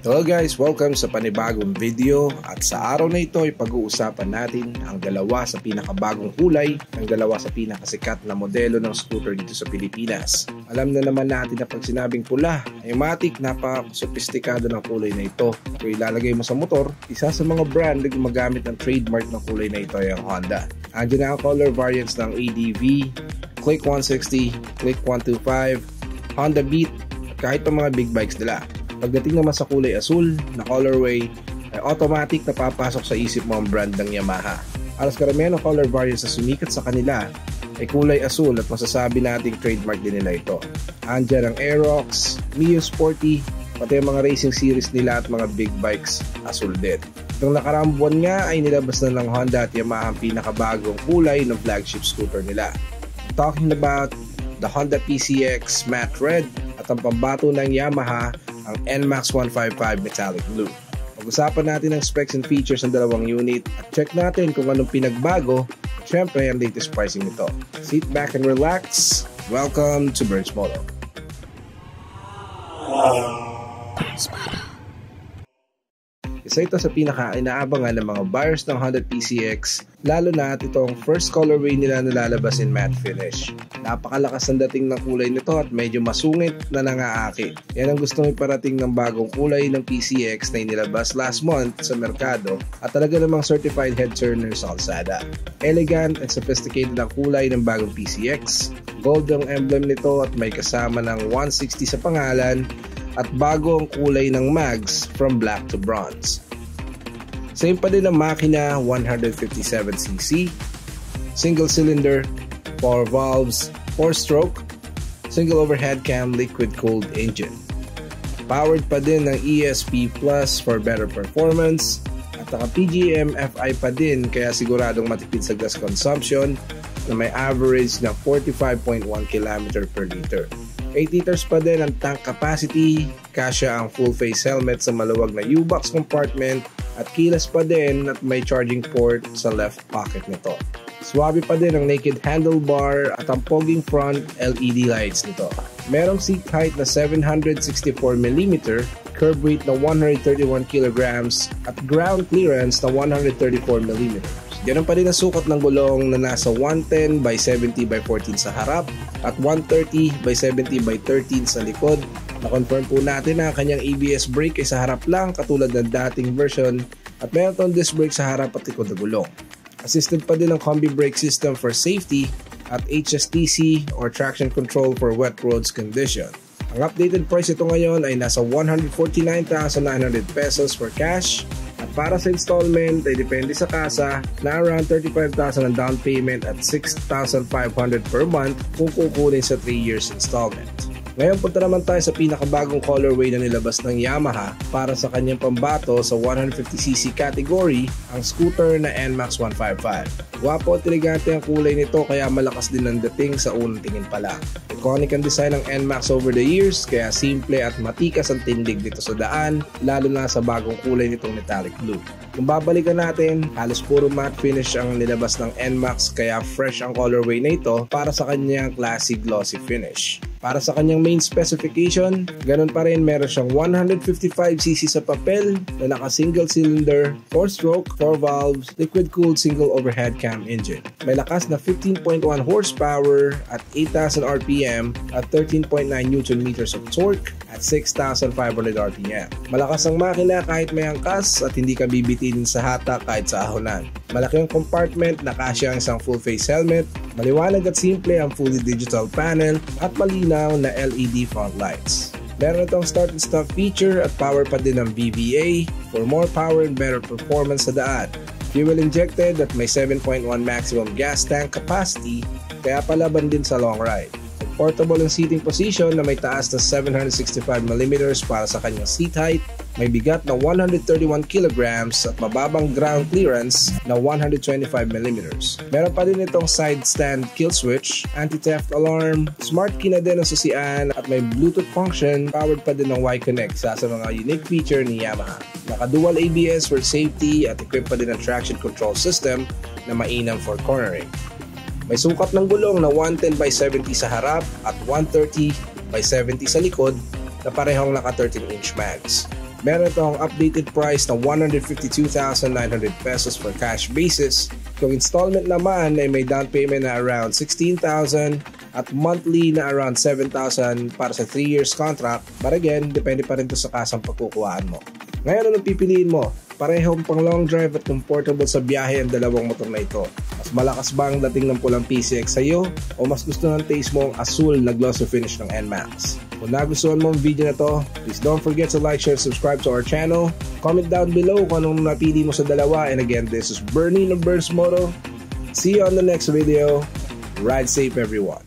Hello guys, welcome sa panibagong video at sa araw na ito ay pag-uusapan natin ang dalawa sa pinakabagong kulay, ang dalawa sa pinakasikat na modelo ng scooter dito sa Pilipinas. Alam na naman natin na pag sinabing pula, ay matik napaka-sophisticado ng kulay na ito. Kung ilalagay mo sa motor, isa sa mga brand na gumagamit ng trademark ng kulay na ito ay ang Honda. Andiyan na ang color variants ng ADV, Click 160, Click 125, Honda Beat, kahit pa mga big bikes nila. Pagdating naman sa kulay asul na colorway, ay automatic na papasok sa isip mo ang brand ng Yamaha. Alas karamihan ng color variants na sumikat sa kanila ay kulay asul at masasabi nating trademark din nila ito. Andyan ang Aerox, Mio Sporty, pati ang mga racing series nila at mga big bikes asul din. Itong nakaraang buwan nga ay nilabas na ng Honda at Yamaha ang pinakabagong kulay ng flagship scooter nila. Talking about the Honda PCX Matte Red at ang pambato ng Yamaha ang NMAX 155 Metallic Blue. Pag-usapan natin ang specs and features ng dalawang unit at check natin kung anong pinagbago at syempre ang latest pricing nito. Sit back and relax. Welcome to Burns Moto. Isa ito sa pinaka-inaabangan ng mga buyers ng Honda PCX, lalo na at itong first colorway nila na lalabas in matte finish. Napakalakas ang dating ng kulay nito at medyo masungit na nangaaki. Yan ang gustong iparating ng bagong kulay ng PCX na inilabas last month sa merkado at talaga namang certified head turner sa kalsada. Elegant and sophisticated ang kulay ng bagong PCX. Gold ang emblem nito at may kasama ng 160 sa pangalan at bago ang kulay ng mags from black to bronze. Same pa din ang makina, 157cc, single cylinder, 4 valves, 4-stroke, single overhead cam liquid-cooled engine. Powered pa din ng ESP Plus for better performance at naka-PGM FI pa din kaya siguradong matipid sa gas consumption na may average na 45.1 km per liter. 8 liters pa din ang tank capacity, kasya ang full face helmet sa maluwag na U-box compartment at kilas pa din at may charging port sa left pocket nito. Swabe pa din ang naked handlebar at ang poging front LED lights nito. Merong seat height na 764mm, curb weight na 131 kg at ground clearance na 134mm. Ganun pa rin ang sukat ng gulong na nasa 110 by 70 by 14 sa harap at 130 by 70 by 13 sa likod. Na-confirm po natin na kanyang ABS brake ay sa harap lang katulad ng dating version at mayroon tong disc brake sa harap at likod na gulong. Assisted pa din ang combi brake system for safety at HSTC or traction control for wet roads condition. Ang updated price ito ngayon ay nasa 149,900 pesos for cash. At para sa installment ay depende sa kasa na around 35,000 ang down payment at 6,500 per month kung kukunin sa 3 years installment. Ngayon punta naman tayo sa pinakabagong colorway na nilabas ng Yamaha para sa kanyang pambato sa 150cc category, ang scooter na NMAX 155. Guwapo at elegante ang kulay nito kaya malakas din ang dating sa unang tingin pa lang. Iconic ang design ng NMAX over the years kaya simple at matikas ang tindig dito sa daan, lalo na sa bagong kulay nitong metallic blue. Kung babalikan natin, halos puro matte finish ang nilabas ng NMAX kaya fresh ang colorway na ito para sa kanyang classy glossy finish. Para sa kanyang main specification, ganun pa rin meron siyang 155cc sa papel na naka single cylinder, 4-stroke, 4 valves, liquid-cooled single overhead cam engine. May lakas na 15.1 horsepower at 8,000 RPM at 13.9 Nm of torque at 6,500 RPM. Malakas ang makina kahit may angkas at hindi ka bibitinin sa hata kahit sa ahonan. Malaki ang compartment na kasya ang isang full face helmet, maliwanag at simple ang fully digital panel at malinaw na LED front lights. Meron itong start and stop feature at power pa din ng VVA for more power and better performance sa daan. Fuel injected at may 7.1 maximum gas tank capacity kaya palaban din sa long ride. Portable ang seating position na may taas na 765mm para sa kanyang seat height, may bigat na 131 kg at mababang ground clearance na 125mm. Meron pa din itong side stand kill switch, anti-theft alarm, smart key na din ang susian at may Bluetooth function, powered pa din ng Y-Connect sa mga unique feature ni Yamaha. Naka-dual ABS for safety at equipped pa din ang traction control system na mainam for cornering. May sukat ng gulong na 110 by 70 sa harap at 130 by 70 sa likod na parehong naka 13-inch mags. Meron itong updated price na 152,900 pesos for cash basis. Kung installment naman ay may down payment na around 16,000 at monthly na around 7,000 para sa 3 years contract. But again, depende pa rin to sa kasang pagkukuhaan mo. Ngayon, anong pipiliin mo? Parehong pang long drive at comfortable sa biyahe ang dalawang motor na ito. Mas malakas ba ang dating ng pulang PCX sa iyo o mas gusto ng taste mo ang asul na glossy finish ng NMAX? Kung nagustuhan mo ang video na to, please don't forget to like, share, subscribe to our channel. Comment down below kung anong napili mo sa dalawa. And again, this is Bernie ng Burns Moto. See you on the next video. Ride safe, everyone.